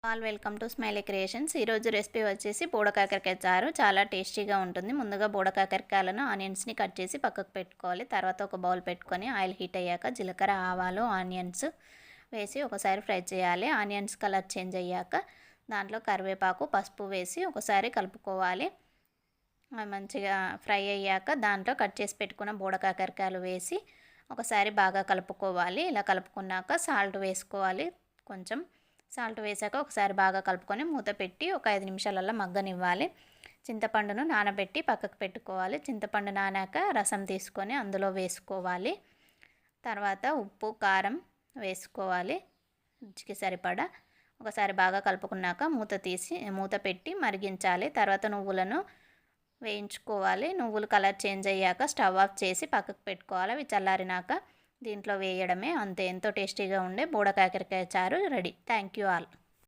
All welcome to smiley creations. ఈరోజు recipe వచ్చేసి బోడకాకరకాయ చారు. చాలా టేస్టీగా ఉంటుంది. ముందుగా బోడకాకరకాయలను ఆనియన్స్ని కట్ చేసి పక్కకు పెట్టుకోవాలి. తర్వాత ఒక బౌల్ పెట్టుకొని ఆయిల్ హీట్ అయ్యాక జీలకర్ర, ఆవాలు, ఆనియన్స్ వేసి ఒకసారి ఫ్రై చేయాలి. ఆనియన్స్ కలర్ చేంజ్ అయ్యాక దాంట్లో కరివేపాకు, పసుపు వేసి ఒకసారి కలుపుకోవాలి. మంచిగా ఫ్రై అయ్యాక దాంట్లో కట్ చేసి పెట్టుకున్న బోడకాకరకాయలు వేసి ఒకసారి బాగా కలుపుకోవాలి. ఇలా కలుపుకున్నాక సాల్ట్ వేసుకోవాలి. కొంచెం సాల్ట్ వేసాక ఒకసారి బాగా కలుపుకొని మూత పెట్టి ఒక 5 నిమిషాలలో మగ్గనివ్వాలి. చింతపండును నానబెట్టి పక్కకు పెట్టుకోవాలి. చింతపండు నానాక రసం తీసుకొని అందులో వేసుకోవాలి. తర్వాత ఉప్పు, కారం వేసుకోవాలి రుచికి సరిపడా. ఒకసారి బాగా కలుపుకున్నాక మూత పెట్టి మరిగించాలి. తర్వాత నువ్వులను వేయించుకోవాలి. నువ్వులు కలర్ చేంజ్ అయ్యాక స్టవ్ ఆఫ్ చేసి పక్కకు పెట్టుకోవాలి. అవి చల్లారినాక దీంట్లో వేయడమే. అంతే, ఎంతో టేస్టీగా ఉండే బోడకాకరకాయ చారు రెడీ. Thank you all.